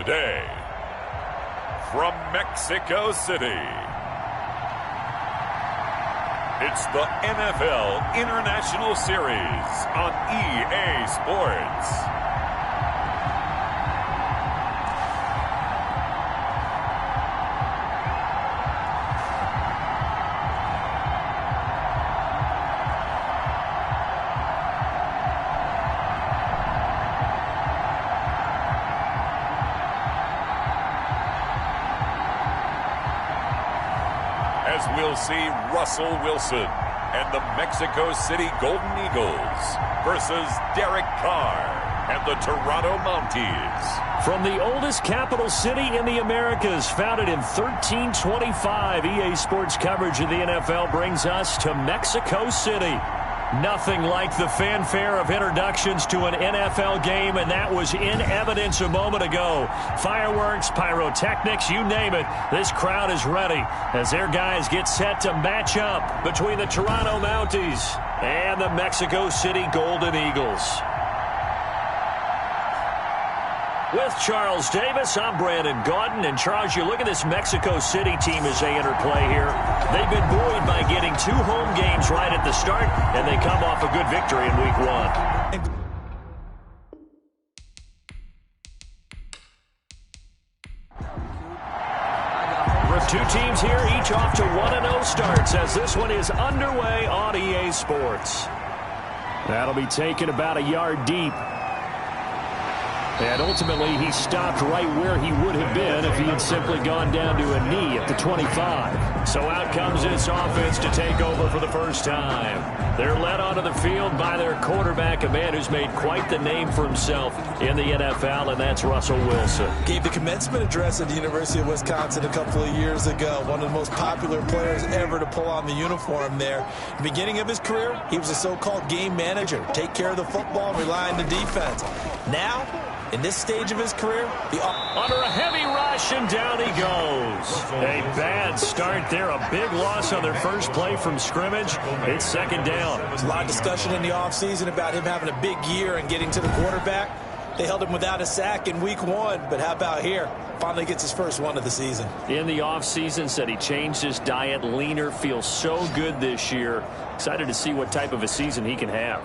Today, from Mexico City, it's the NFL International Series on EA Sports. As we'll see Russell Wilson and the Mexico City Golden Eagles versus Derek Carr and the Toronto Mounties. From the oldest capital city in the Americas, founded in 1325, EA Sports coverage of the NFL brings us to Mexico City. Nothing like the fanfare of introductions to an NFL game, and that was in evidence a moment ago. Fireworks, pyrotechnics, you name it. This crowd is ready as their guys get set to match up between the Toronto Mounties and the Mexico City Golden Eagles. With Charles Davis, I'm Brandon Gaudin. And Charles, you look at this Mexico City team as they enter play here. They've been buoyed by getting 2 home games right at the start, and they come off a good victory in Week 1. 2 teams here, each off to 1-0 starts as this one is underway on EA Sports. That'll be taken about a yard deep. And ultimately, he stopped right where he would have been if he had simply gone down to a knee at the 25. So out comes this offense to take over for the first time. They're led onto the field by their quarterback, a man who's made quite the name for himself in the NFL, and that's Russell Wilson. Gave the commencement address at the University of Wisconsin a couple of years ago. One of the most popular players ever to pull on the uniform there. At the beginning of his career, he was a so-called game manager. Take care of the football and rely on the defense. Now, in this stage of his career, under a heavy rush, and down he goes. A bad start there, a big loss on their first play from scrimmage. It's second down. There's a lot of discussion in the offseason about him having a big year and getting to the quarterback. They held him without a sack in Week 1, but how about here? Finally gets his first one of the season. In the offseason, said he changed his diet, leaner, feels so good this year. Excited to see what type of a season he can have.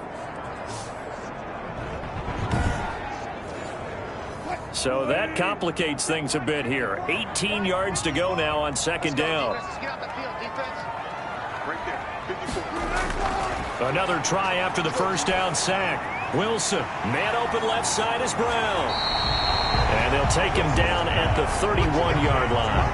So that complicates things a bit here. 18 yards to go now on second down. Another try after the first down sack. Wilson, man open left side is Brown. And they'll take him down at the 31-yard line.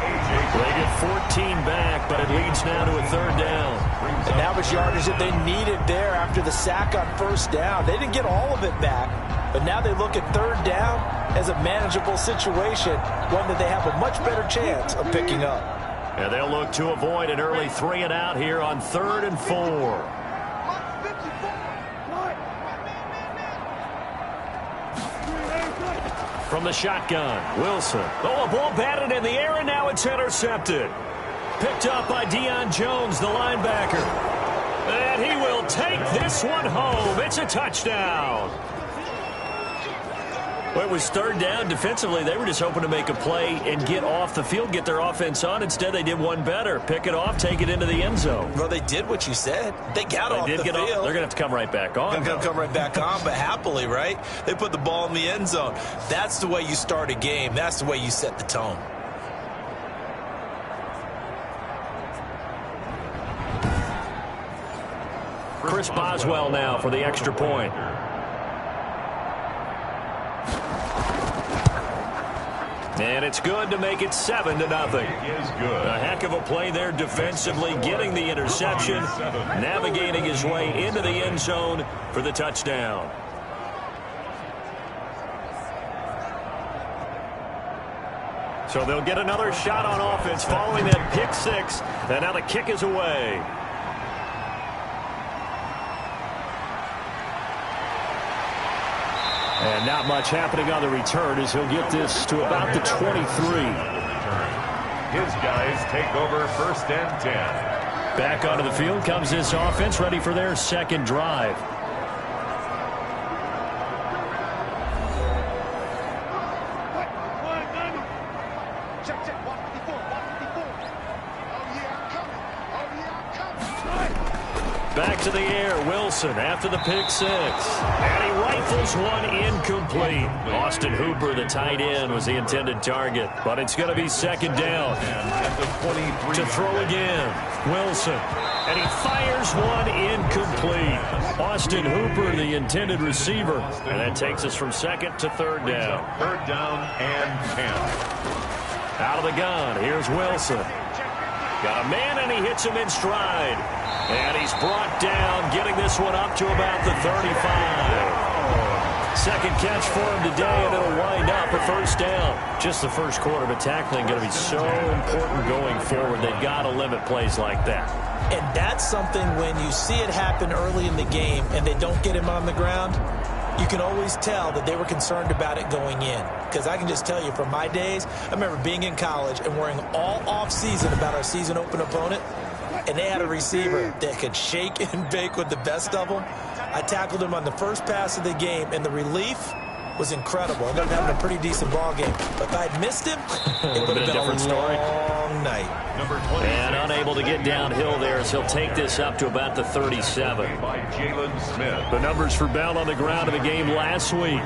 They get 14 back, but it leads now to a third down. And that was yardage that they needed there after the sack on first down. They didn't get all of it back, but now they look at third down as a manageable situation, one that they have a much better chance of picking up. And they'll look to avoid an early 3 and out here on 3rd and 4. From the shotgun, Wilson. Oh, a ball batted in the air, and now it's intercepted. Picked up by Deion Jones, the linebacker. And he will take this one home. It's a touchdown. Well, it was third down. Defensively, they were just hoping to make a play and get off the field, get their offense on. Instead, they did one better. Pick it off, take it into the end zone. Well, they did what you said. They got off the field. They're going to have to come right back on. They're going to come right back on, but happily, right? They put the ball in the end zone. That's the way you start a game. That's the way you set the tone. Chris Boswell now for the extra point. And it's good to make it 7-0. A heck of a play there defensively, getting the interception, navigating his way into the end zone for the touchdown. So they'll get another shot on offense following that pick 6, and now the kick is away. And not much happening on the return as he'll get this to about the 23. His guys take over 1st and 10. Back onto the field comes this offense, ready for their second drive. Back to the air, Wilson after the pick six. And he rifles one incomplete. Austin Hooper, the tight end, was the intended target. But it's going to be second down. To throw again, Wilson. And he fires one incomplete. Austin Hooper, the intended receiver. And that takes us from second to third down. Third down and 10. Out of the gun, here's Wilson. Got a man, and he hits him in stride. And he's brought down, getting this one up to about the 35. Second catch for him today, and it'll wind up a first down. Just the first quarter, but tackling going to be so important going forward. They've got to limit plays like that. And that's something when you see it happen early in the game and they don't get him on the ground, you can always tell that they were concerned about it going in. Because I can just tell you from my days, I remember being in college and worrying all off-season about our season open opponent. And they had a receiver that could shake and bake with the best of them. I tackled him on the first pass of the game, and the relief was incredible. I ended up having a pretty decent ball game. But if I'd missed him, it would have been a long night. And unable to get downhill there as he'll take this up to about the 37. The numbers for Bell on the ground in the game last week.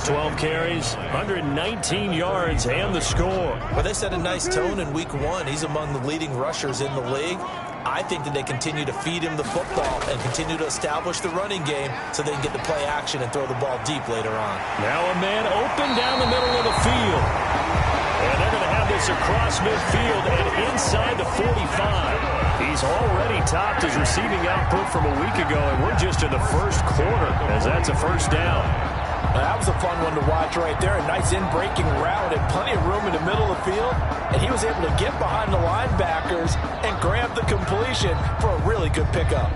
12 carries, 119 yards, and the score. Well, they set a nice tone in week one. He's among the leading rushers in the league. I think that they continue to feed him the football and continue to establish the running game so they can get the play action and throw the ball deep later on. Now a man open down the middle of the field. And they're going to have this across midfield and inside the 45. He's already topped his receiving output from a week ago, and we're just in the first quarter as that's a first down. That was a fun one to watch right there. A nice in-breaking route and plenty of room in the middle of the field. And he was able to get behind the linebackers and grab the completion for a really good pickup.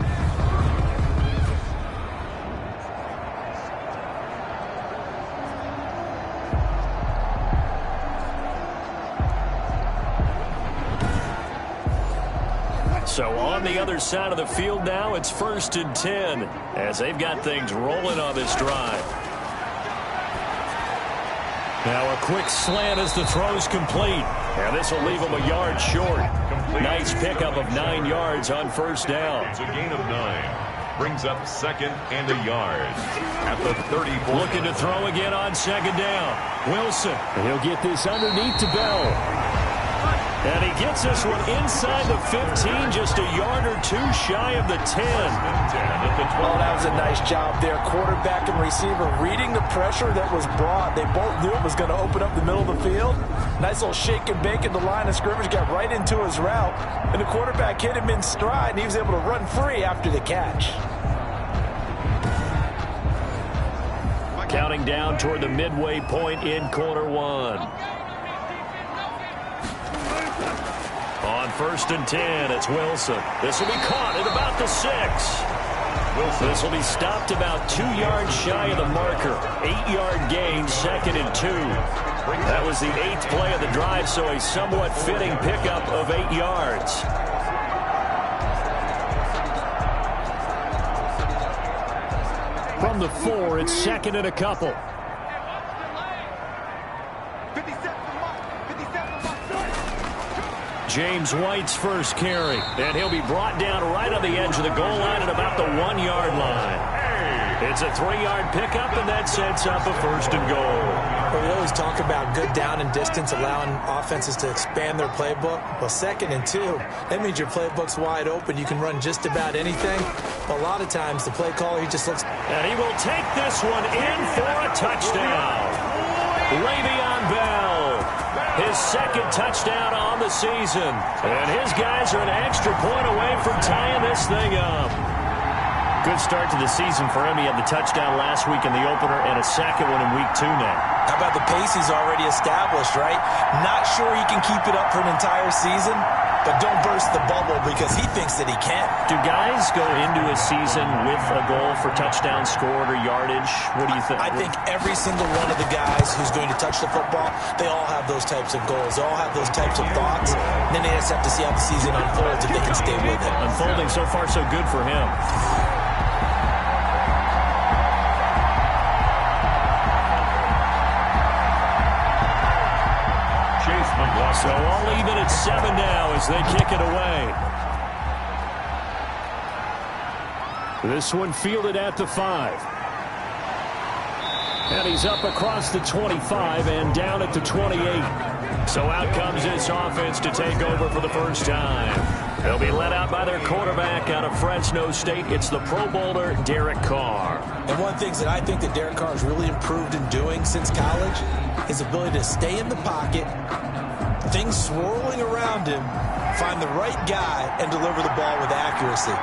So on the other side of the field now, it's 1st and 10 as they've got things rolling on this drive. Now a quick slant as the throw's complete. And this will leave him a yard short. Nice pickup of 9 yards on first down. It's a gain of 9. Brings up second and a yard at the 34. Looking to throw again on second down. Wilson. And he'll get this underneath to Bell. And he gets this one inside the 15, just a yard or two shy of the 10. Oh, that was a nice job there. Quarterback and receiver reading the pressure that was brought. They both knew it was going to open up the middle of the field. Nice little shake and bake at the line of scrimmage, got right into his route. And the quarterback hit him in stride, and he was able to run free after the catch. Counting down toward the midway point in quarter one. On 1st and 10, it's Wilson. This will be caught at about the 6. This will be stopped about 2 yards shy of the marker. 8-yard gain, 2nd and 2. That was the 8th play of the drive, so a somewhat fitting pickup of 8 yards. From the 4, it's 2nd and a couple. James White's first carry, and he'll be brought down right on the edge of the goal line at about the 1-yard line. It's a 3-yard pickup, and that sets up a 1st and goal. Well, we always talk about good down and distance, allowing offenses to expand their playbook. Well, 2nd and 2, that means your playbook's wide open. You can run just about anything. But a lot of times, the play caller, he just looks. And he will take this one in for a touchdown. Le'Veon Bell. His 2nd touchdown on the season. And his guys are an extra point away from tying this thing up. Good start to the season for him. He had the touchdown last week in the opener and a second one in week 2 now. How about the pace he's already established, right? Not sure he can keep it up for an entire season, but don't burst the bubble because he thinks that he can. Do guys go into a season with a goal for touchdowns scored or yardage? What do you think? I think every single one of the guys who's going to touch the football, they all have those types of goals. They all have those types of thoughts. And then they just have to see how the season unfolds if they can stay with it. Unfolding so far so good for him. So all even at 7 now as they kick it away. This one fielded at the 5. And he's up across the 25 and down at the 28. So out comes this offense to take over for the first time. They'll be led out by their quarterback out of Fresno State. It's the Pro Bowler, Derek Carr. And one of the things that I think that Derek Carr has really improved in doing since college, his ability to stay in the pocket, things swirling around him, find the right guy, and deliver the ball with accuracy.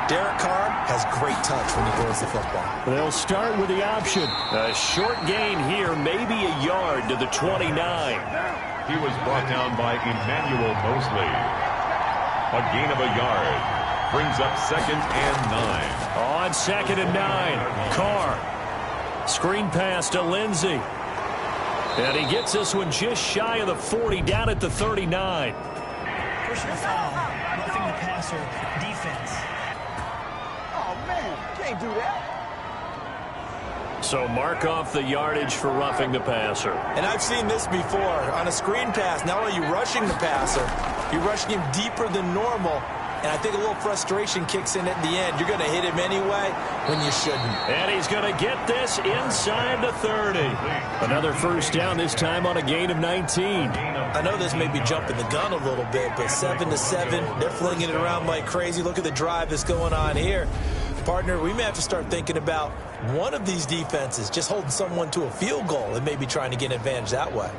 Derek Carr has great touch when he throws the football. They'll start with the option. A short gain here, maybe a yard to the 29. He was brought down by Emmanuel Mosley. A gain of a yard. Brings up 2nd and 9. On 2nd and 9. Carr. Screen pass to Lindsey. And he gets this one just shy of the 40, down at the 39. Personal foul. Roughing the passer. Defense. Oh, man. Can't do that. So mark off the yardage for roughing the passer. And I've seen this before. On a screen pass, not only are you rushing the passer, you're rushing him deeper than normal. And I think a little frustration kicks in at the end. You're going to hit him anyway when you shouldn't. And he's going to get this inside the 30. Another first down, this time on a gain of 19. I know this may be jumping the gun a little bit, but 7-7, they're flinging it around like crazy. Look at the drive that's going on here. Partner, we may have to start thinking about one of these defenses just holding someone to a field goal and maybe trying to get an advantage that way.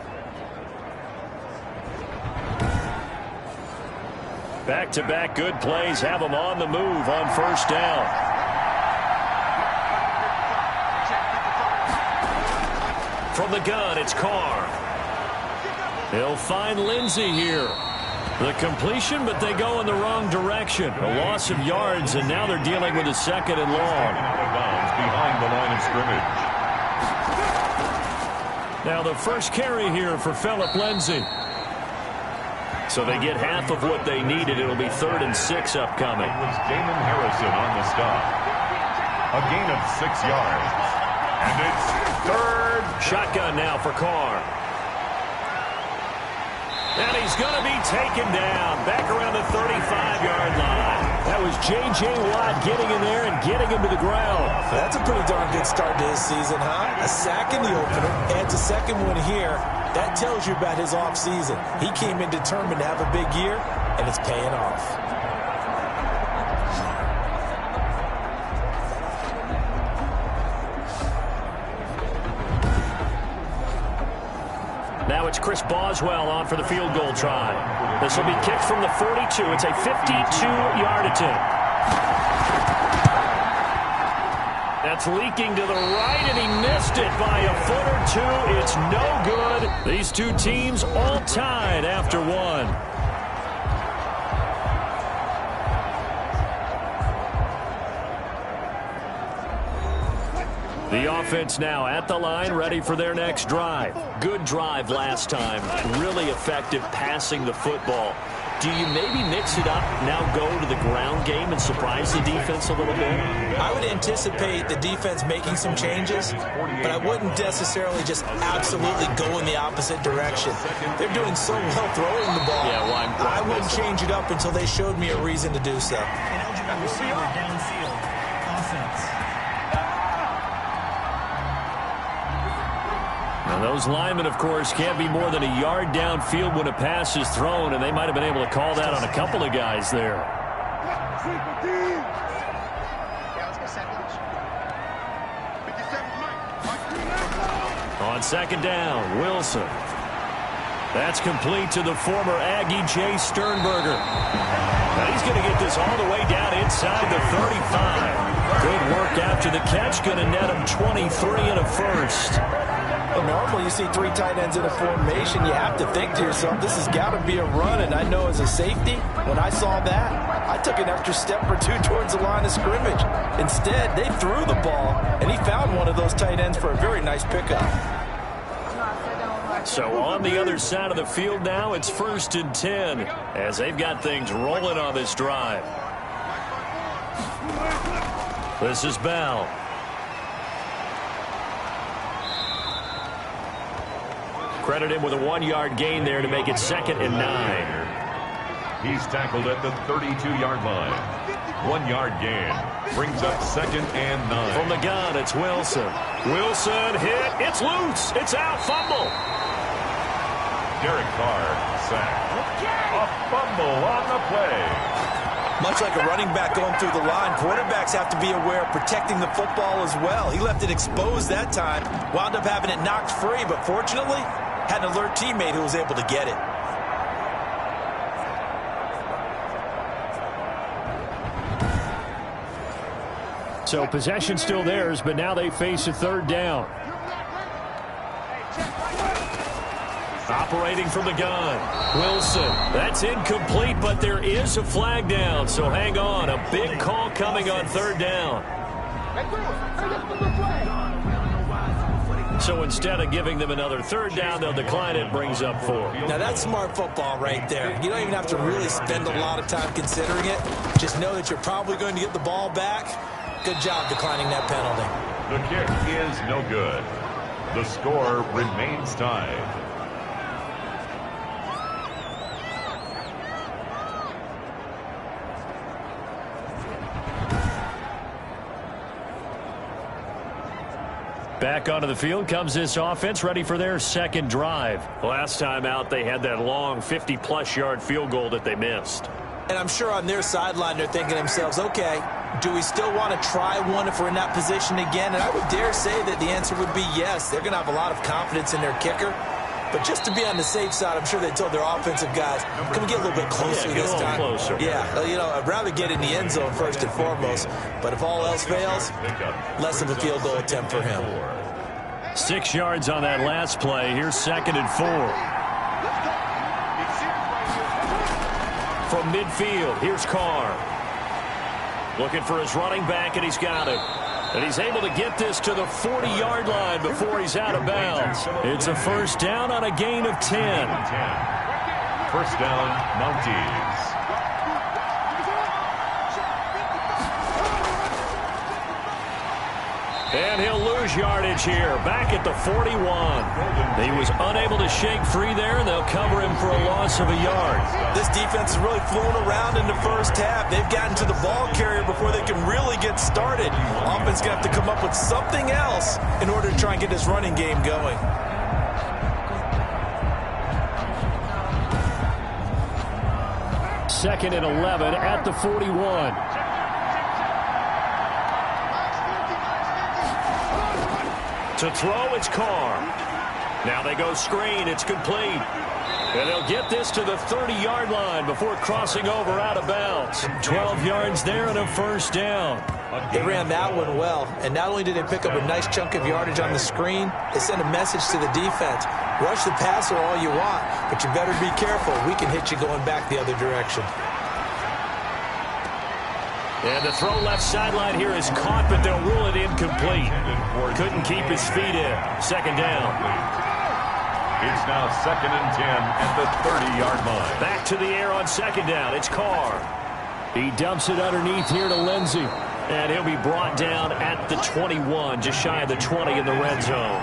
Back-to-back good plays have them on the move on first down. From the gun, it's Carr. He'll find Lindsey here. The completion, but they go in the wrong direction. A loss of yards, and now they're dealing with a 2nd and long. Out of bounds behind the line of scrimmage. Now the first carry here for Phillip Lindsey. So they get half of what they needed. It'll be 3rd and 6 upcoming. It was Damon Harrison on the stop. A gain of 6 yards. And it's 3rd. Shotgun now for Carr. And he's going to be taken down back around the 35-yard line. That was J.J. Watt getting in there and getting him to the ground. That's a pretty darn good start to his season, huh? A sack in the opener, adds a second one here. That tells you about his offseason. He came in determined to have a big year, and it's paying off. Now it's Chris Boswell on for the field goal try. This will be kicked from the 42. It's a 52-yard attempt. That's leaking to the right, and he missed it by a foot or two. It's no good. These two teams all tied after one. The offense now at the line, ready for their next drive. Good drive last time. Really effective passing the football. Do you maybe mix it up, now go to the ground game and surprise the defense a little bit? I would anticipate the defense making some changes, but I wouldn't necessarily just absolutely go in the opposite direction. They're doing so well throwing the ball. Yeah, well, I wouldn't change it up until they showed me a reason to do so. An eligible receiver downfield. Offense. Now those linemen, of course, can't be more than a yard downfield when a pass is thrown, and they might have been able to call that on a couple of guys there. On 2nd down, Wilson. That's complete to the former Aggie, Jay Sternberger. Now he's going to get this all the way down inside the 35. Good work after the catch, going to net him 23 and a first. Well, normally you see 3 tight ends in a formation. You have to think to yourself, this has got to be a run. And I know as a safety, when I saw that, I took an extra step or 2 towards the line of scrimmage. Instead, they threw the ball, and he found one of those tight ends for a very nice pickup. So on the other side of the field now, it's 1st and 10 as they've got things rolling on this drive. This is Bell. Credit him with a 1-yard gain there to make it 2nd and 9. He's tackled at the 32-yard line. 1-yard gain. Brings up 2nd and 9. From the gun, it's Wilson. Wilson hit. It's loose. It's out. Fumble. Derek Carr sacked. A fumble on the play. Much like a running back going through the line, quarterbacks have to be aware of protecting the football as well. He left it exposed that time. Wound up having it knocked free, but fortunately, had an alert teammate who was able to get it. So possession still theirs, but now they face a 3rd down. Operating from the gun. Wilson. That's incomplete, but there is a flag down. So hang on. A big call coming on 3rd down. So instead of giving them another 3rd down, they'll decline it. Brings up 4. Now that's smart football right there. You don't even have to really spend a lot of time considering it. Just know that you're probably going to get the ball back. Good job declining that penalty. The kick is no good. The score remains tied. Back onto the field comes this offense, ready for their 2nd drive. Last time out, they had that long 50-plus yard field goal that they missed. And I'm sure on their sideline they're thinking to themselves, okay, do we still want to try one if we're in that position again? And I would dare say that the answer would be yes. They're going to have a lot of confidence in their kicker. But just to be on the safe side, I'm sure they told their offensive guys, can we get a little bit closer this time? Closer. Yeah, you know, I'd rather get in the end zone first and foremost. But if all else fails, less of a field goal attempt for him. 6 yards on that last play. Here's 2nd and 4. From midfield, here's Carr. Looking for his running back, and he's got it. And he's able to get this to the 40-yard line before he's out of bounds. It's a 1st down on a gain of 10. 1st down, Mounties. And he'll lose yardage here, back at the 41. He was unable to shake free there, and they'll cover him for a loss of a yard. This defense is really flown around in the first half. They've gotten to the ball carrier before they can really get started. Offense going to have to come up with something else in order to try and get this running game going. Second and 11 at the 41. To throw, it's Carr. Now they go screen. It's complete. And they'll get this to the 30-yard line before crossing over out of bounds. 12 yards there and a 1st down. They ran that one well. And not only did they pick up a nice chunk of yardage on the screen, they sent a message to the defense. Rush the passer all you want, but you better be careful. We can hit you going back the other direction. And the throw left sideline here is caught, but they'll rule it incomplete. Couldn't keep his feet in. 2nd down. It's now 2nd and 10 at the 30-yard line. Back to the air on 2nd down. It's Carr. He dumps it underneath here to Lindsey. And he'll be brought down at the 21, just shy of the 20 in the red zone.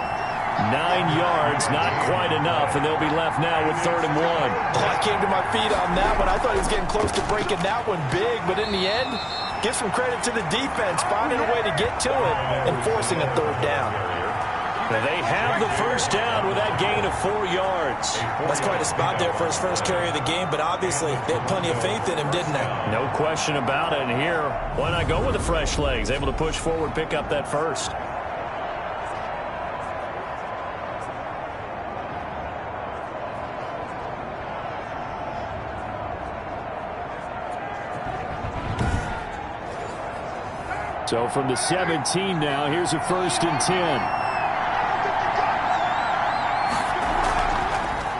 9 yards, not quite enough, and they'll be left now with 3rd and 1. Oh, I came to my feet on that one. I thought he was getting close to breaking that one big, but in the end, give some credit to the defense, finding a way to get to it and forcing a 3rd down. They have the 1st down with that gain of 4 yards. That's quite a spot there for his first carry of the game, but obviously they had plenty of faith in him, didn't they? No question about it. And here, why not go with the fresh legs? Able to push forward, pick up that 1st. So from the 17 now, here's a 1st and 10.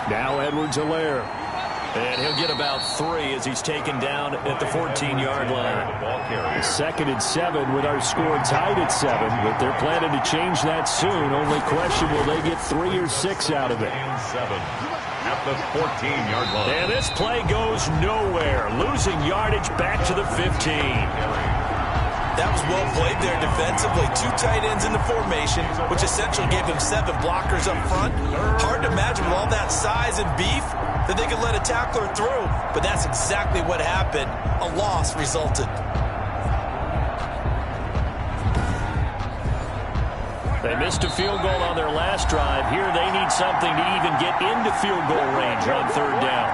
Now Edwards-Helaire. And he'll get about 3 as he's taken down at the 14-yard line. 2nd and 7 with our score tied at 7, but they're planning to change that soon. Only question, will they get 3 or 6 out of it? 7 at the 14-yard line. And this play goes nowhere. Losing yardage back to the 15. That was well played there defensively. 2 tight ends in the formation, which essentially gave them 7 blockers up front. Hard to imagine with all that size and beef that they could let a tackler through. But that's exactly what happened. A loss resulted. They missed a field goal on their last drive. Here they need something to even get into field goal range on 3rd down.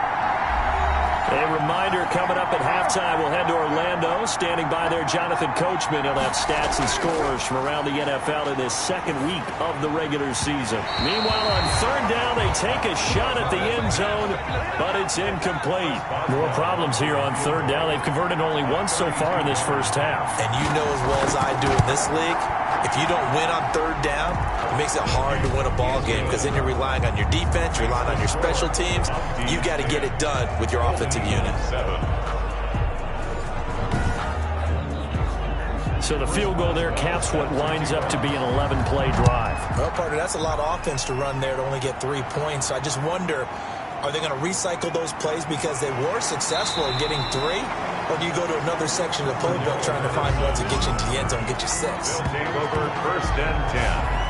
A reminder, coming up at halftime, we'll head to Orlando. Standing by there, Jonathan Coachman. He'll have stats and scores from around the NFL in this 2nd week of the regular season. Meanwhile, on 3rd down, they take a shot at the end zone, but it's incomplete. More problems here on 3rd down. They've converted only once so far in this first half. And you know as well as I do in this league, if you don't win on 3rd down, it makes it hard to win a ball game because then you're relying on your defense, you're relying on your special teams. You've got to get it done with your offensive unit. So the field goal there caps what winds up to be an 11-play drive. Well, partner, that's a lot of offense to run there to only get 3 points. So I just wonder, are they going to recycle those plays because they were successful in getting 3? Or do you go to another section of the playbook trying to find ones that get you into the end zone and get you 6? They'll take over 1st and 10.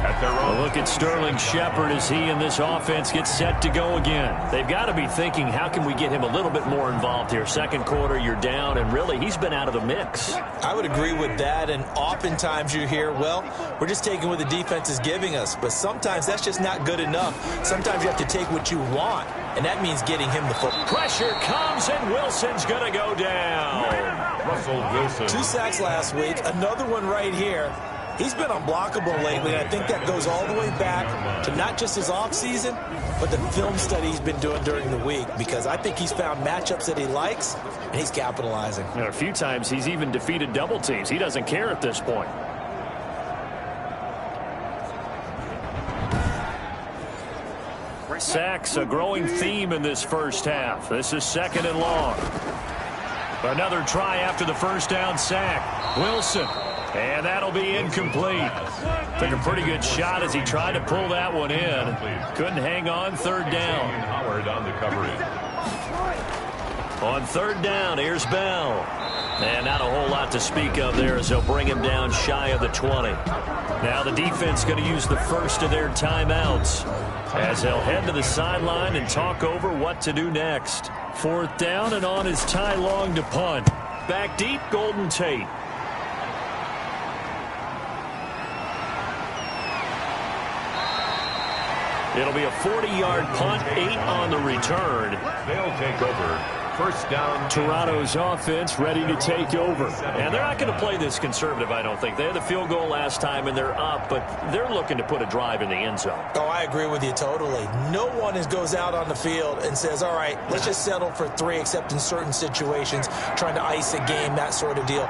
At their own. A look at Sterling Shepard as he and this offense get set to go again. They've got to be thinking, how can we get him a little bit more involved here? 2nd quarter, you're down, and really, he's been out of the mix. I would agree with that, and oftentimes you hear, well, we're just taking what the defense is giving us, but sometimes that's just not good enough. Sometimes you have to take what you want, and that means getting him the football. Pressure comes, and Wilson's going to go down. Russell Wilson. 2 sacks last week, another one right here. He's been unblockable lately, and I think that goes all the way back to not just his offseason, but the film study he's been doing during the week, because I think he's found matchups that he likes, and he's capitalizing. And a few times he's even defeated double teams. He doesn't care at this point. Sacks, a growing theme in this first half. This is 2nd and long. Another try after the first down sack. Wilson. And that'll be incomplete. Took a pretty good shot as he tried to pull that one in. Couldn't hang on 3rd down. Howard on the coverage. On 3rd down, here's Bell. And not a whole lot to speak of there as they'll bring him down shy of the 20. Now the defense going to use the first of their timeouts as they'll head to the sideline and talk over what to do next. 4th down, and on is Ty Long to punt. Back deep, Golden Tate. It'll be a 40-yard punt, 8 on the return. They'll take over 1st down. Toronto's offense ready to take over. And they're not going to play this conservative, I don't think. They had the field goal last time, and they're up, but they're looking to put a drive in the end zone. Oh, I agree with you totally. No one goes out on the field and says, all right, let's just settle for 3, except in certain situations, trying to ice a game, that sort of deal.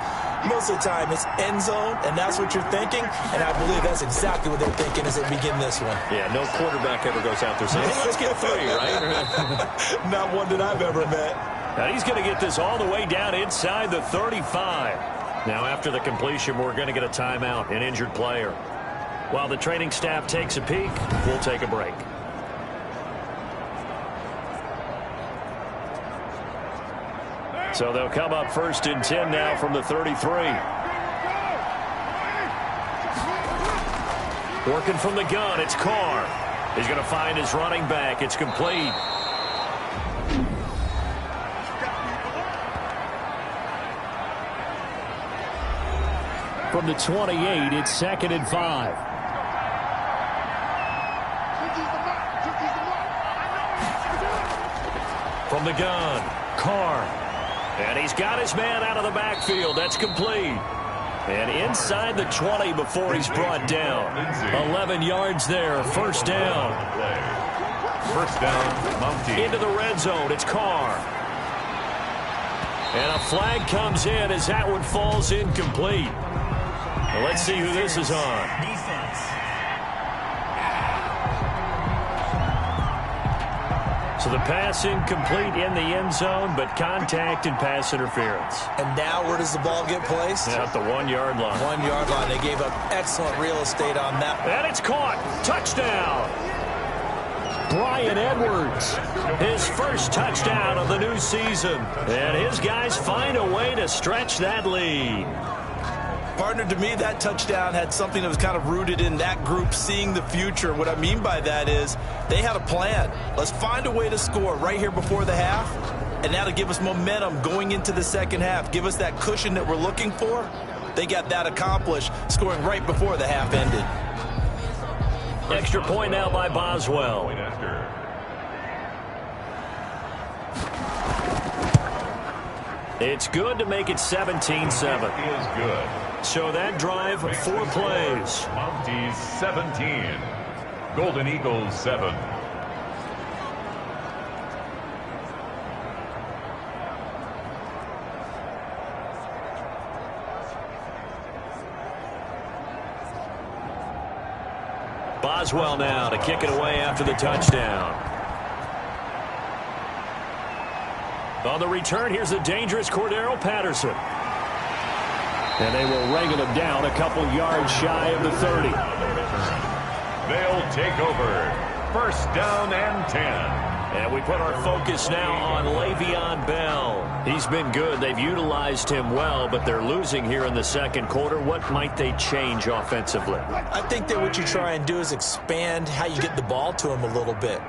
Most of the time, it's end zone, and that's what you're thinking, and I believe that's exactly what they're thinking as they begin this one. Yeah, no quarterback ever goes out there saying, hey, let's get 3, right? Not one that I've ever met. Now he's going to get this all the way down inside the 35. Now after the completion, we're going to get a timeout, an injured player. While the training staff takes a peek, we'll take a break. So they'll come up 1st and 10 now from the 33. Working from the gun, it's Carr. He's going to find his running back. It's complete. From the 28, it's 2nd and 5. From the gun, Carr. And he's got his man out of the backfield. That's complete. And inside the 20 before he's brought down. 11 yards there, 1st down. 1st down, Mounties. Into the red zone, it's Carr. And a flag comes in as that one falls incomplete. Well, let's see who this is on. Defense. So the pass incomplete in the end zone, but contact and pass interference. And now where does the ball get placed? At the 1-yard line. 1-yard line. They gave up excellent real estate on that. And it's caught. Touchdown. Bryan Edwards, his first touchdown of the new season. And his guys find a way to stretch that lead. Partner, to me, that touchdown had something that was kind of rooted in that group seeing the future. What I mean by that is they had a plan. Let's find a way to score right here before the half, and that'll give us momentum going into the second half, give us that cushion that we're looking for. They got that accomplished, scoring right before the half ended. Extra point now by Boswell. It's good to make it 17-7. Is good. So that drive, 4 plays. Mounties 17. Golden Eagles 7. Boswell now to kick it away after the touchdown. On the return, here's the dangerous Cordero Patterson. And they will wrangle him down a couple yards shy of the 30. They'll take over. First down and 10. And we put our focus now on Le'Veon Bell. He's been good. They've utilized him well, but they're losing here in the second quarter. What might they change offensively? I think that what you try and do is expand how you get the ball to him a little bit.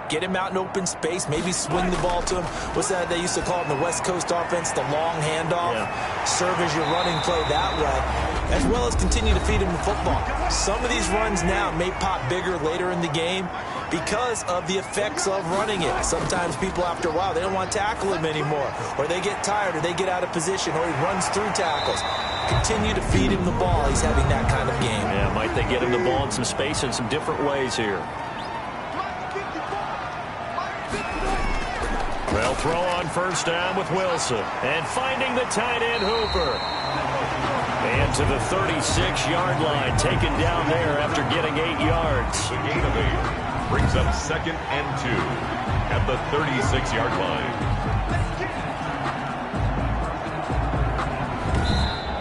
Get him out in open space, maybe swing the ball to him. What's that they used to call it in the West Coast offense, the long handoff? Yeah. Serve as your running play that way, as well as continue to feed him the football. Some of these runs now may pop bigger later in the game because of the effects of running it. Sometimes people, after a while, they don't want to tackle him anymore, or they get tired, or they get out of position, or he runs through tackles. Continue to feed him the ball. He's having that kind of game. Yeah, might they get him the ball in some space in some different ways here. They'll throw on first down with Wilson. And finding the tight end Hooper. And to the 36-yard line, taken down there after getting 8 yards. The gain of 8 brings up 2nd and 2 at the 36-yard line.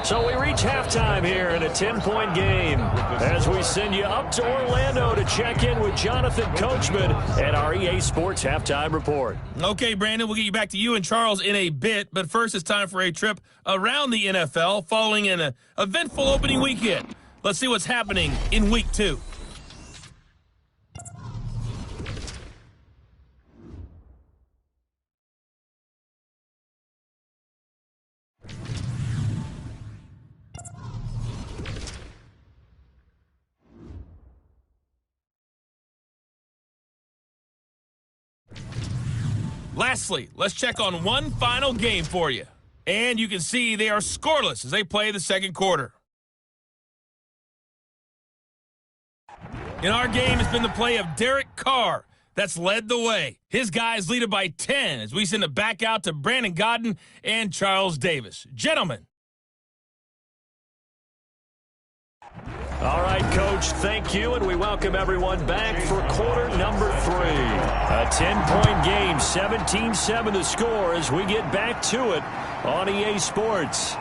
So we reach halftime here in a 10-point game as we send you up to Orlando to check in with Jonathan Coachman at our EA Sports Halftime Report. Okay, Brandon, we'll get you back to you and Charles in a bit, but first it's time for a trip around the NFL following an eventful opening weekend. Let's see what's happening in Week 2. Lastly, let's check on one final game for you. And you can see they are scoreless as they play the second quarter. In our game, it's been the play of Derek Carr that's led the way. His guys lead it by 10 as we send it back out to Brandon Godden and Charles Davis. Gentlemen. All right, Coach, thank you, and we welcome everyone back for quarter number 3. A 10-point game, 17-7 the score as we get back to it on EA Sports.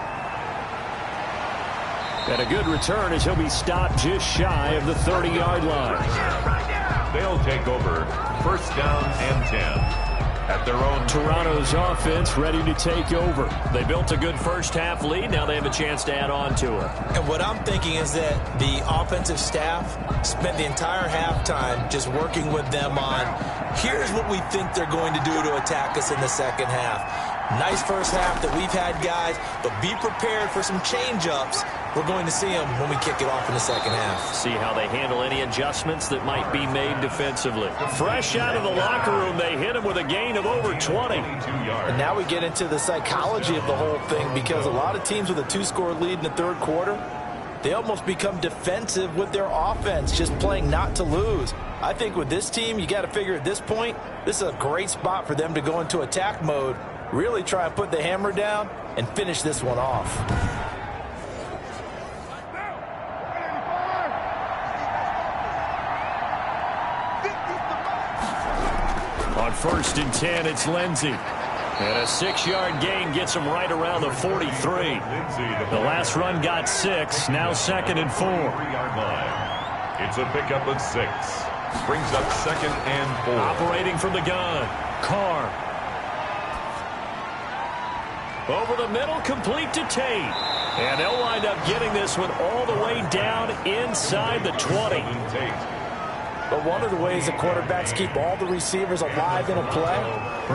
And a good return as he'll be stopped just shy of the 30-yard line. They'll take over first down and 10. At their own Toronto's offense ready to take over. They built a good first-half lead. Now they have a chance to add on to it. And what I'm thinking is that the offensive staff spent the entire halftime just working with them on, here's what we think they're going to do to attack us in the second half. Nice first half that we've had, guys, but be prepared for some change-ups. We're going to see them when we kick it off in the second half. See how they handle any adjustments that might be made defensively. Fresh out of the locker room, they hit him with a gain of over 20. And now we get into the psychology of the whole thing, because a lot of teams with a 2-score lead in the third quarter, they almost become defensive with their offense, just playing not to lose. I think with this team, you got to figure at this point, this is a great spot for them to go into attack mode, really try and put the hammer down and finish this one off. On 1st and 10, it's Lindsey. And a 6-yard gain gets him right around the 43. The last run got 6, now 2nd and 4. It's a pickup of 6. Brings up 2nd and 4. Operating from the gun, Carr. Over the middle, complete to Tate. And they'll wind up getting this one all the way down inside the 20. But one of the ways the quarterbacks keep all the receivers alive in a play,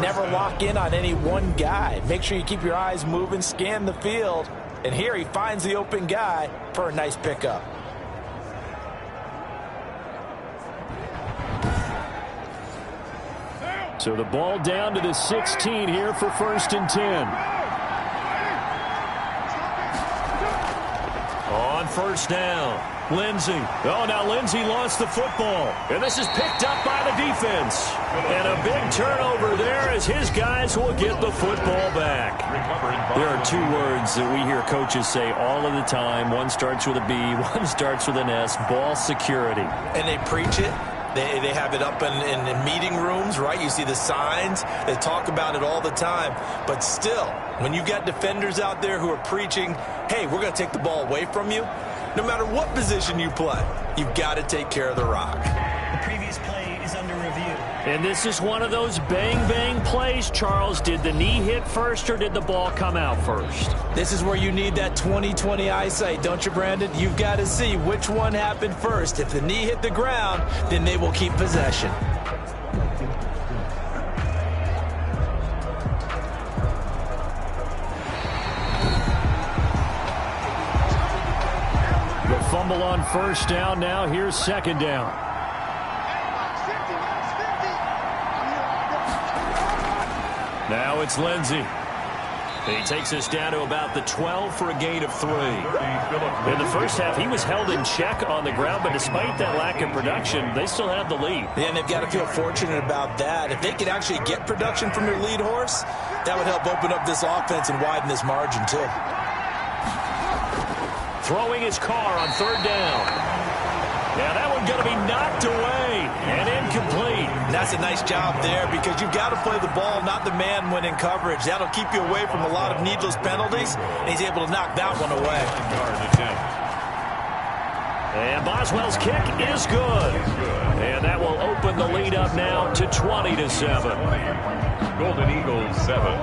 never lock in on any one guy. Make sure you keep your eyes moving, scan the field. And here he finds the open guy for a nice pickup. So the ball down to the 16 here for 1st and 10. On 1st down, Lindsey. Oh, now Lindsey lost the football. And this is picked up by the defense. And a big turnover there as his guys will get the football back. There are 2 words that we hear coaches say all of the time. One starts with a B, one starts with an S, ball security. And they preach it. They have it up in meeting rooms, right? You see the signs. They talk about it all the time. But still, when you got defenders out there who are preaching, hey, we're going to take the ball away from you, no matter what position you play, you've got to take care of the rock. The previous play is under review. And this is one of those bang-bang plays, Charles. Did the knee hit first or did the ball come out first? This is where you need that 20/20 eyesight, don't you, Brandon? You've got to see which one happened first. If the knee hit the ground, then they will keep possession. The fumble on 1st down. Now here's 2nd down. Now it's Lindsey. He takes us down to about the 12 for a gain of 3. In the first half, he was held in check on the ground, but despite that lack of production, they still have the lead. Yeah, and they've got to feel fortunate about that. If they could actually get production from their lead horse, that would help open up this offense and widen this margin, too. Throwing his car on 3rd down. Now that one's going to be knocked away and incomplete. And that's a nice job there because you've got to play the ball, not the man when in coverage. That'll keep you away from a lot of needless penalties, and he's able to knock that one away. And Boswell's kick is good. And that will open the lead up now to 20-7. Golden Eagles 7.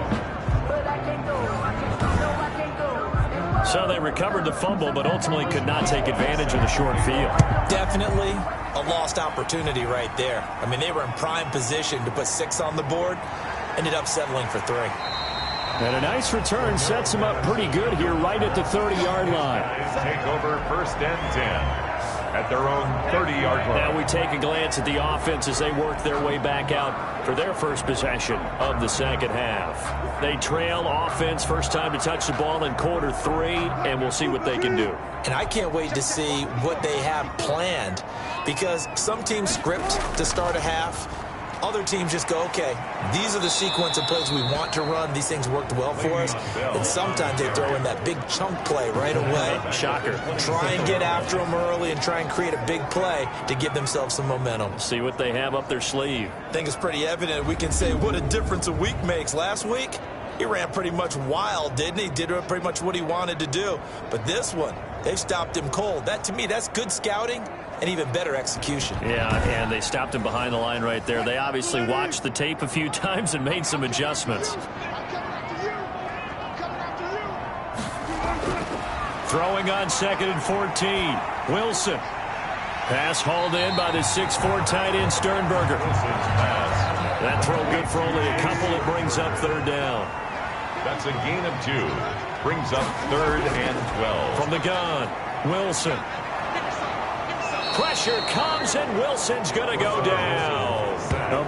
So they recovered the fumble, but ultimately could not take advantage of the short field. Definitely a lost opportunity right there. I mean, they were in prime position to put 6 on the board, ended up settling for 3. And a nice return sets them up pretty good here right at the 30-yard line. Take over 1st and 10 at their own 30-yard line. Now we take a glance at the offense as they work their way back out for their first possession of the 2nd half. They trail offense, first time to touch the ball in quarter 3, and we'll see what they can do. And I can't wait to see what they have planned because some teams script to start a half. Other teams just go, okay, these are the sequence of plays we want to run. These things worked well for us. And sometimes they throw in that big chunk play right away. Shocker. Try and get after them early and try and create a big play to give themselves some momentum. See what they have up their sleeve. I think it's pretty evident. We can say what a difference a week makes. Last week, he ran pretty much wild, didn't he? Did pretty much what he wanted to do. But this one, they stopped him cold. That, to me, that's good scouting and even better execution. Yeah, and they stopped him behind the line right there. They obviously watched the tape a few times and made some adjustments. Throwing on 2nd and 14. Wilson. Pass hauled in by the 6'4" tight end Sternberger. That throw good for only a couple. It brings up 3rd down. That's a gain of 2. Brings up 3rd and 12. From the gun, Wilson. Pressure comes, and Wilson's going to go down.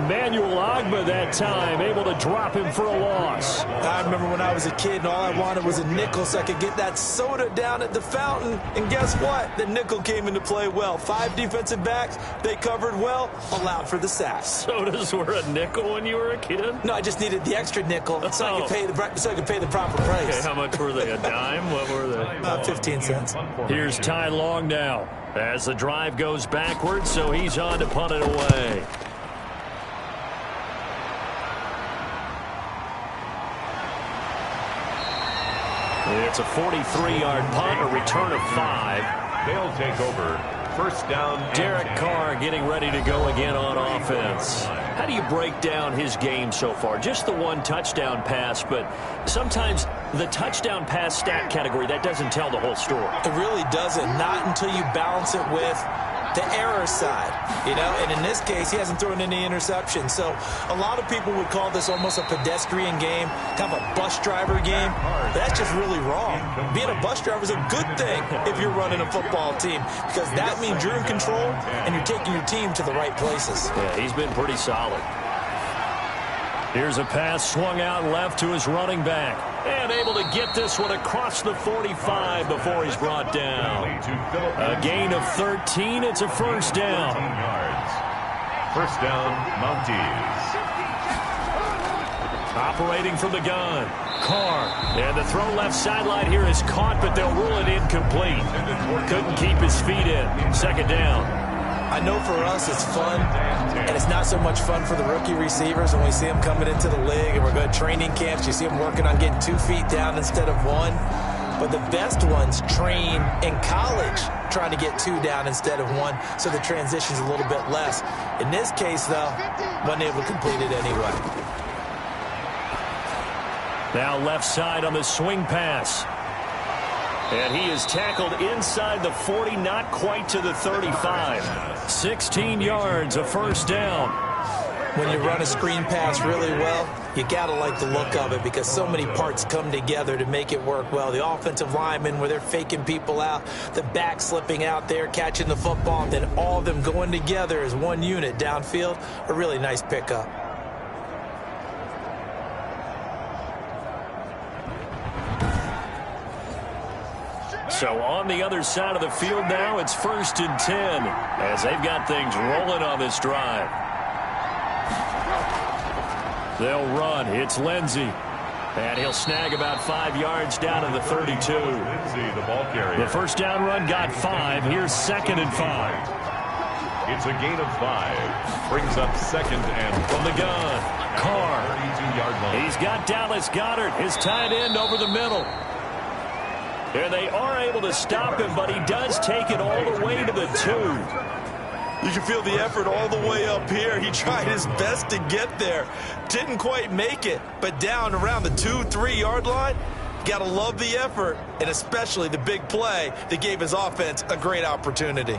Emmanuel Ogbah that time, able to drop him for a loss. I remember when I was a kid and all I wanted was a nickel so I could get that soda down at the fountain. And guess what? The nickel came into play well. 5 defensive backs, they covered well, allowed for the sack. Sodas were a nickel when you were a kid? No, I just needed the extra nickel so I could pay the proper price. Okay, how much were they? A dime? What were they? 15 cents. Here's Ty Long now as the drive goes backwards, so he's on to punt it away. It's a 43-yard punt, a return of 5. They'll take over 1st down. Derek Carr getting ready to go again on offense. How do you break down his game so far? Just the one touchdown pass, but sometimes the touchdown pass stat category, that doesn't tell the whole story. It really doesn't, not until you balance it with the error side, and in this case, he hasn't thrown any interceptions. So a lot of people would call this almost a pedestrian game, kind of a bus driver game. That's just really wrong. Being a bus driver is a good thing if you're running a football team, because that means you're in control and you're taking your team to the right places. Yeah, he's been pretty solid. Here's a pass swung out left to his running back. And able to get this one across the 45 before he's brought down. A gain of 13. It's a first down. First down, Mounties. Operating from the gun. Carr. And the throw left sideline here is caught, but they'll rule it incomplete. Couldn't keep his feet in. Second down. I know for us it's fun, and it's not so much fun for the rookie receivers when we see them coming into the league and we're going to training camps. You see them working on getting 2 feet down instead of 1. But the best ones train in college trying to get 2 down instead of 1, so the transition's a little bit less. In this case, though, wasn't able to complete it anyway. Now left side on the swing pass. And he is tackled inside the 40, not quite to the 35. 16 yards, a first down. When you run a screen pass really well, you got to like the look of it, because so many parts come together to make it work well. The offensive linemen, where they're faking people out, the back slipping out there, catching the football, and then all of them going together as one unit downfield. A really nice pickup. So on the other side of the field now, it's 1st and 10 as they've got things rolling on this drive. They'll run. It's Lindsey. And he'll snag about 5 yards down to the 32. Lindsey, the ball carrier. The first down run got 5. Here's 2nd and 5. It's a gain of 5. Brings up 2nd and from the gun. Carr. 32-yard line. He's got Dallas Goedert, his tight end, over the middle. And they are able to stop him, but he does take it all the way to the 2. You can feel the effort all the way up here. He tried his best to get there. Didn't quite make it, but down around the 2-3 yard line, got to love the effort, and especially the big play that gave his offense a great opportunity.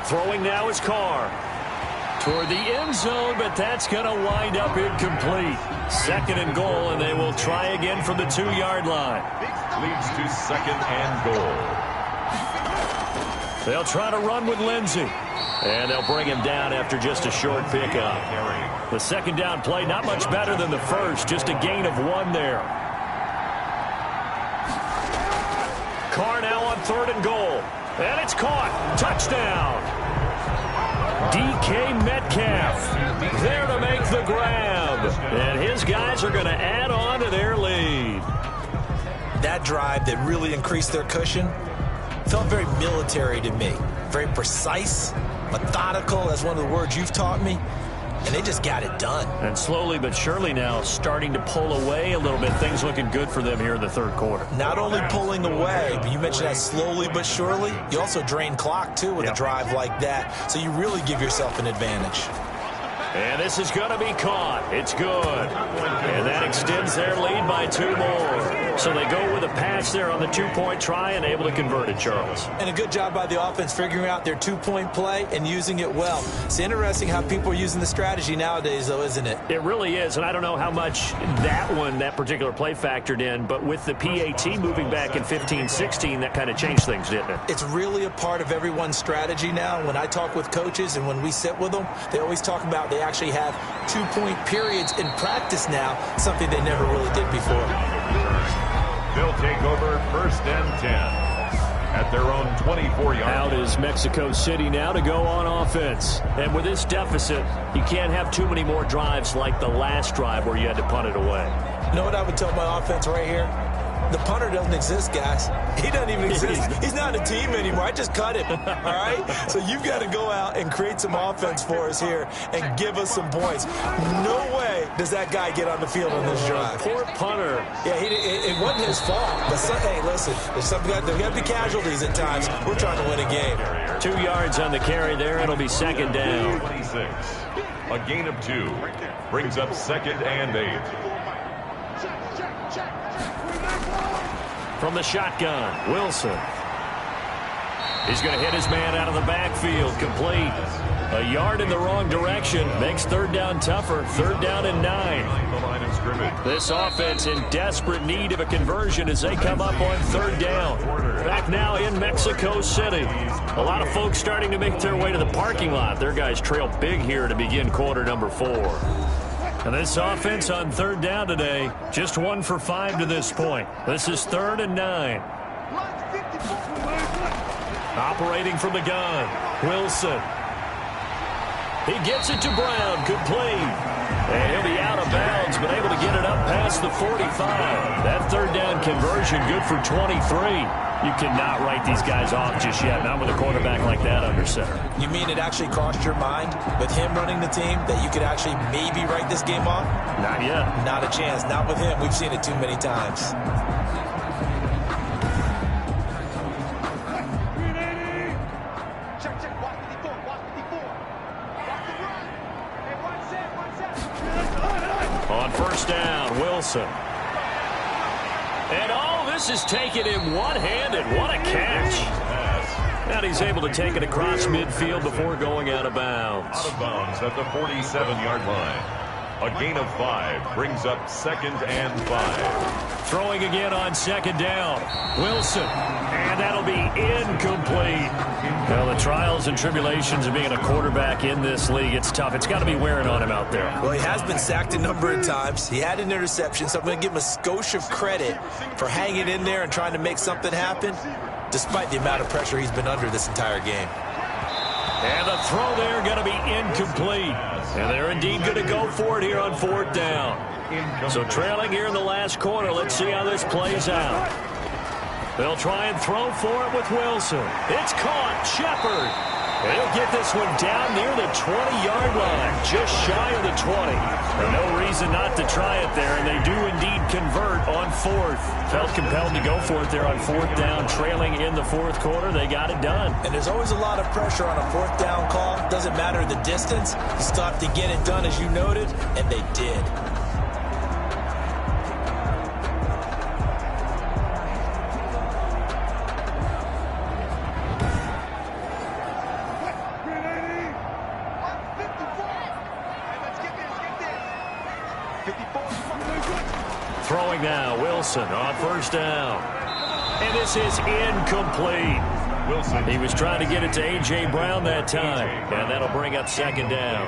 Throwing now is Carr. Toward the end zone, but that's going to wind up incomplete. 2nd and goal, and they will try again from the 2-yard line. Leads to 2nd and goal. They'll try to run with Lindsey. And they'll bring him down after just a short pickup. The second down play, not much better than the first, just a gain of 1 there. Carr now on 3rd and goal. And it's caught. Touchdown. DK Metcalf there to make the grab. And his guys are going to add on to their lead. That drive that really increased their cushion felt very military to me. Very precise, methodical. That's one of the words you've taught me. And they just got it done. And slowly but surely now starting to pull away a little bit. Things looking good for them here in the 3rd quarter. Not only pulling away, but you mentioned that slowly but surely. You also drain clock, too, with a drive like that. So you really give yourself an advantage. And this is going to be caught. It's good. And that extends their lead by 2 more. So they go with a pass there on the 2-point try and able to convert it, Charles. And a good job by the offense figuring out their 2-point play and using it well. It's interesting how people are using the strategy nowadays, though, isn't it? It really is, and I don't know how much that particular play factored in, but with the PAT moving back in 15-16, that kind of changed things, didn't it? It's really a part of everyone's strategy now. When I talk with coaches and when we sit with them, they always talk about they actually have 2-point periods in practice now, something they never really did before. They'll take over 1st and 10 at their own 24-yard. Out is Mexico City now to go on offense. And with this deficit, you can't have too many more drives like the last drive where you had to punt it away. You know what I would tell my offense right here? The punter doesn't exist, guys. He doesn't even exist. He's not a team anymore. I just cut him, all right? So you've got to go out and create some offense for us here and give us some points. No way does that guy get on the field on this drive? Poor punter. Yeah, it wasn't his fault. But, hey, listen, there's got to be casualties at times. We're trying to win a game. 2 yards on the carry there. It'll be second down. 26. A gain of 2 brings up 2nd and 8. From the shotgun, Wilson. He's going to hit his man out of the backfield. Complete. A yard in the wrong direction. Makes third down tougher. Third down and 9. This offense in desperate need of a conversion as they come up on third down. Back now in Mexico City. A lot of folks starting to make their way to the parking lot. Their guys trail big here to begin quarter number 4. And this offense on third down today, just 1 for 5 to this point. This is 3rd and 9. Operating from the gun, Wilson. He gets it to Brown, complete. And he'll be out of bounds, but able to get it up past the 45. That third down conversion good for 23. You cannot write these guys off just yet, not with a quarterback like that under center. You mean it actually crossed your mind with him running the team that you could actually maybe write this game off? Not yet. Not a chance. Not with him. We've seen it too many times. On first down, Wilson. And this is taken in one-handed. What a catch. And he's able to take it across midfield before going out of bounds. Out of bounds at the 47-yard line. A gain of 5 brings up 2nd and 5. Throwing again on second down. Wilson. And that'll be incomplete. Well, the trials and tribulations of being a quarterback in this league, it's tough. It's got to be wearing on him out there. Well, he has been sacked a number of times. He had an interception, so I'm going to give him a skosh of credit for hanging in there and trying to make something happen, despite the amount of pressure he's been under this entire game. And the throw there going to be incomplete. And they're indeed going to go for it here on fourth down. So trailing here in the last quarter, let's see how this plays out. They'll try and throw for it with Wilson. It's caught. Shepard. They'll get this one down near the 20-yard line, just shy of the 20. And no reason not to try it there, and they do indeed convert on fourth. Felt compelled to go for it there on fourth down, trailing in the fourth quarter. They got it done. And there's always a lot of pressure on a fourth down call. Doesn't matter the distance. You still have to get it done, as you noted, and they did. Throwing now, Wilson on first down. And this is incomplete. Wilson. He was trying to get it to A.J. Brown that time. And that'll bring up second down.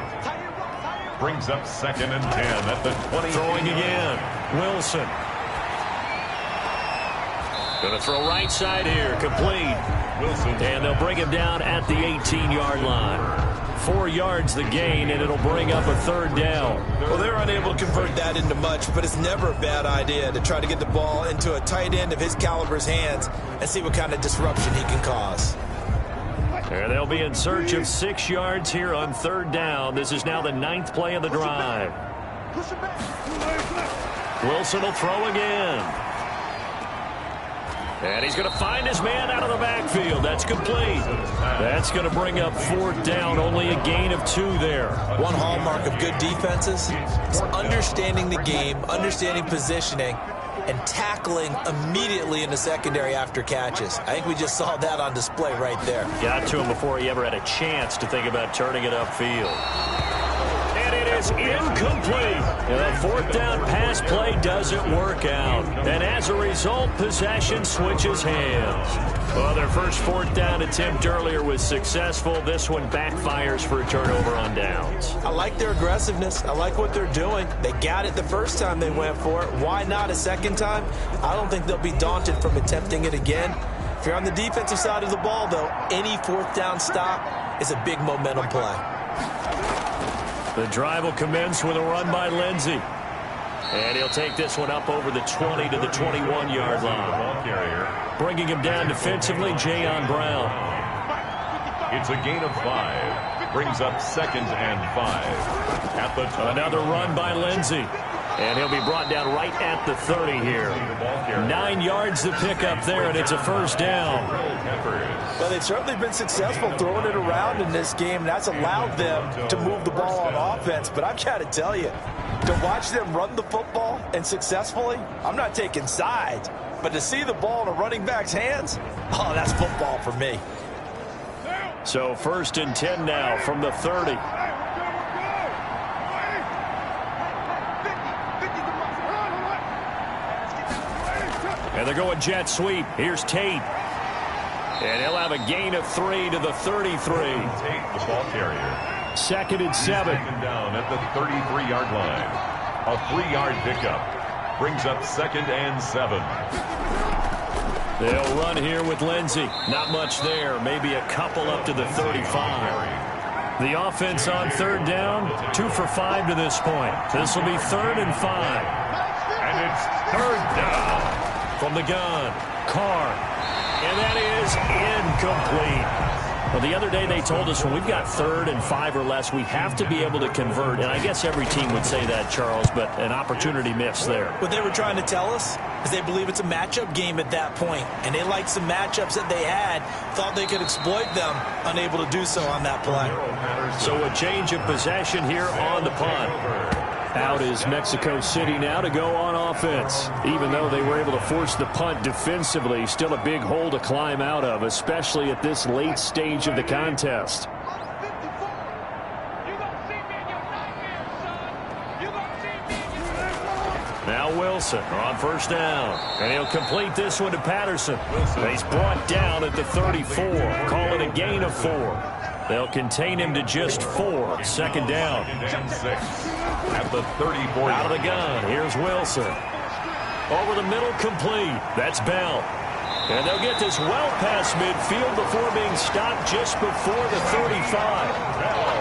Brings up 2nd and 10 at the 20. Throwing again. Wilson. Going to throw right side here. Complete. Wilson. And they'll bring him down at the 18-yard line. 4 yards the gain, and it'll bring up a third down. Well, they're unable to convert that into much, but it's never a bad idea to try to get the ball into a tight end of his caliber's hands and see what kind of disruption he can cause. And they'll be in search of 6 yards here on third down. This is now the 9th play of the drive. Wilson will throw again. And he's going to find his man out of the backfield. That's complete. That's going to bring up fourth down. Only a gain of 2 there. One hallmark of good defenses is understanding the game, understanding positioning, and tackling immediately in the secondary after catches. I think we just saw that on display right there. Got to him before he ever had a chance to think about turning it upfield. And it is incomplete. The fourth down pass play doesn't work out. And as a result, possession switches hands. Well, their first fourth down attempt earlier was successful. This one backfires for a turnover on downs. I like their aggressiveness. I like what they're doing. They got it the first time they went for it. Why not a second time? I don't think they'll be daunted from attempting it again. If you're on the defensive side of the ball, though, any fourth down stop is a big momentum play. The drive will commence with a run by Lindsey. And he'll take this one up over the 20 to the 21-yard line. Bringing him down defensively, Jayon Brown. It's a gain of 5. Brings up 2nd and 5. At the 20. Another run by Lindsey. And he'll be brought down right at the 30 here. 9 yards to pick up there, and it's a first down. Well, they've certainly been successful throwing it around in this game, and that's allowed them to move the ball on offense. But I've got to tell you, to watch them run the football and successfully, I'm not taking sides, but to see the ball in a running back's hands, oh, that's football for me. So 1st and 10 now from the 30. And they're going jet sweep. Here's Tate. And he'll have a gain of 3 to the 33. Tate, the ball carrier. 2nd and 7. Taken down at the 33-yard line. A 3-yard pickup. Brings up 2nd and 7. They'll run here with Lindsey. Not much there. Maybe a couple up to the 35. The offense on 3rd down. 2 for 5 to this point. This will be 3rd and 5. And it's 3rd down. From the gun, Carr. And that is incomplete. Well, the other day they told us when we've got 3rd and 5 or less, we have to be able to convert. And I guess every team would say that, Charles, but an opportunity missed there. What they were trying to tell us is they believe it's a matchup game at that point, and they liked some matchups that they had, thought they could exploit them, unable to do so on that play. So a change of possession here on the punt. Out is Mexico City now to go on offense. Even though they were able to force the punt defensively, still a big hole to climb out of, especially at this late stage of the contest. Now Wilson on 1st down. And he'll complete this one to Patterson. He's brought down at the 34. Call it a gain of 4. They'll contain him to just 4. 2nd down. And 6. At the 34. Out of the gun. Here's Wilson. Over the middle, complete. That's Bell. And they'll get this well past midfield before being stopped just before the 35.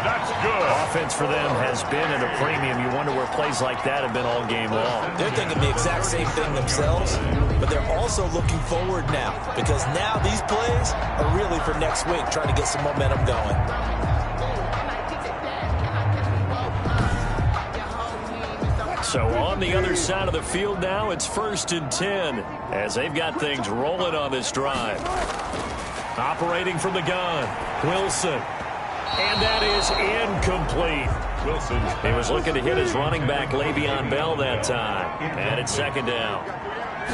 That's good. Offense for them has been at a premium. You wonder where plays like that have been all game long. They're thinking the exact same thing themselves, but they're also looking forward now, because now these plays are really for next week, trying to get some momentum going. So on the other side of the field now, it's 1st and 10 as they've got things rolling on this drive. Operating from the gun, Wilson. And that is incomplete. Wilson. He was looking to hit his running back, Le'Veon Bell, that time. And it's 2nd down.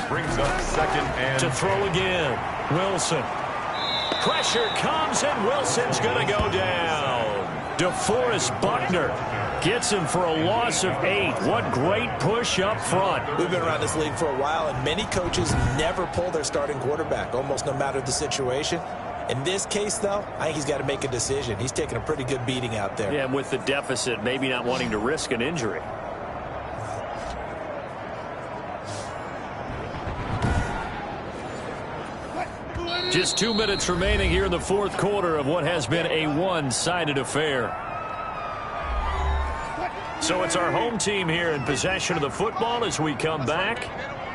Brings up 2nd and to throw again. Wilson. Pressure comes, and Wilson's going to go down. DeForest Buckner gets him for a loss of 8. What great push up front. We've been around this league for a while, and many coaches never pull their starting quarterback, almost no matter the situation. In this case, though, I think he's got to make a decision. He's taking a pretty good beating out there. Yeah, and with the deficit, maybe not wanting to risk an injury. Just 2 minutes remaining here in the 4th quarter of what has been a one-sided affair. So it's our home team here in possession of the football as we come back.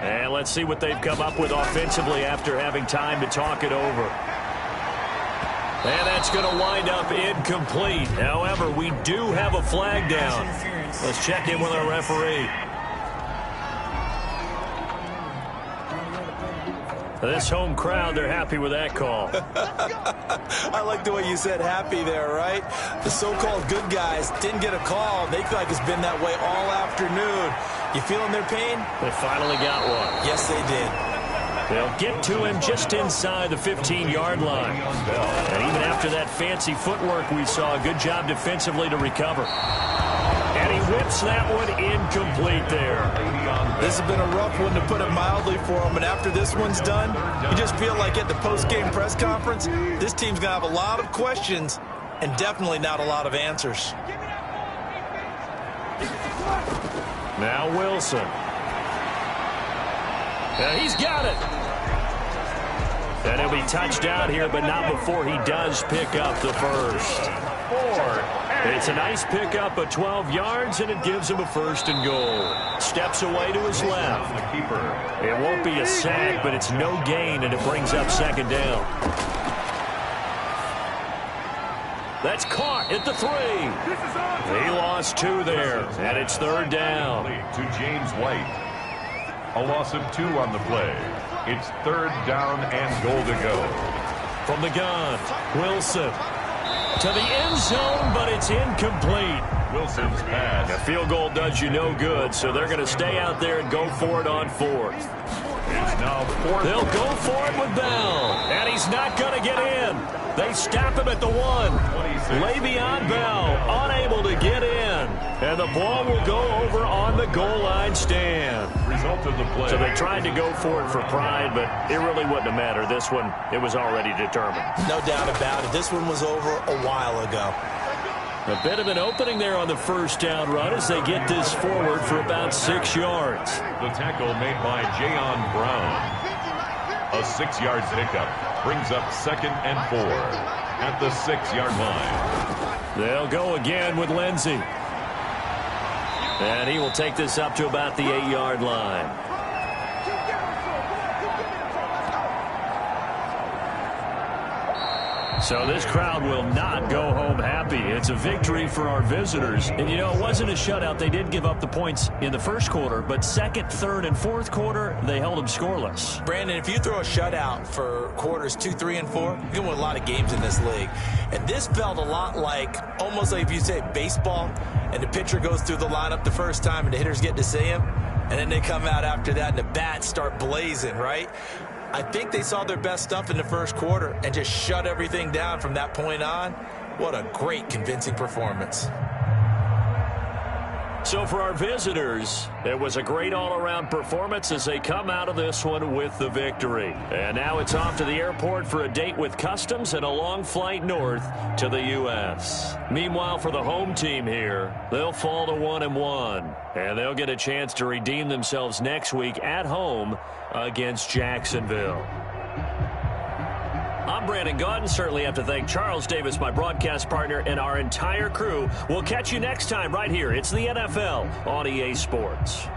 And let's see what they've come up with offensively after having time to talk it over. And that's going to wind up incomplete. However, we do have a flag down. Let's check in with our referee. This home crowd, they're happy with that call. I like the way you said happy there, right? The so-called good guys didn't get a call. They feel like it's been that way all afternoon. You feeling their pain? They finally got one. Yes, they did. They'll get to him just inside the 15-yard line. And even after that fancy footwork we saw, a good job defensively to recover. And he whips that one incomplete there. This has been a rough one, to put it mildly, for him. And after this one's done, you just feel like at the post-game press conference, this team's going to have a lot of questions and definitely not a lot of answers. Now Wilson. And he's got it. And he'll be touched out here, but not before he does pick up the first. It's a nice pickup of 12 yards, and it gives him a 1st and goal. Steps away to his left. It won't be a sack, but it's no gain, and it brings up 2nd down. That's caught at the 3. He lost 2 there, and it's 3rd down. To James White. A loss of 2 on the play. It's 3rd down and goal to go. From the gun, Wilson to the end zone, but it's incomplete. Wilson's pass. A field goal does you no good, so they're going to stay out there and go for it on 4th. It's now 4th. They'll go for it with Bell, and he's not going to get in. They stop him at the 1. Le'Veon Bell unable to get in, and the ball will go over on the goal line stand. Result of the play. So they tried to go for it for pride, but it really wouldn't have mattered. This one, it was already determined. No doubt about it. This one was over a while ago. A bit of an opening there on the 1st down run as they get this forward for about 6 yards. The tackle made by Jayon Brown. A 6-yard pickup brings up 2nd and 4 at the 6-yard line. They'll go again with Lindsey. And he will take this up to about the 8-yard line. So this crowd will not go home happy. It's a victory for our visitors. And, you know, it wasn't a shutout. They did give up the points in the 1st quarter, but 2nd, 3rd, and 4th quarter, they held them scoreless. Brandon, if you throw a shutout for quarters 2, 3, and 4, you can win a lot of games in this league. And this felt a lot like, almost like if you say baseball, and the pitcher goes through the lineup the first time, and the hitters get to see him, and then they come out after that, and the bats start blazing, right? I think they saw their best stuff in the 1st quarter and just shut everything down from that point on. What a great, convincing performance. So for our visitors, it was a great all-around performance as they come out of this one with the victory. And now it's off to the airport for a date with Customs and a long flight north to the U.S. Meanwhile, for the home team here, they'll fall to 1-1, and they'll get a chance to redeem themselves next week at home against Jacksonville. I'm Brandon Gaudin. Certainly have to thank Charles Davis, my broadcast partner, and our entire crew. We'll catch you next time right here. It's the NFL on EA Sports.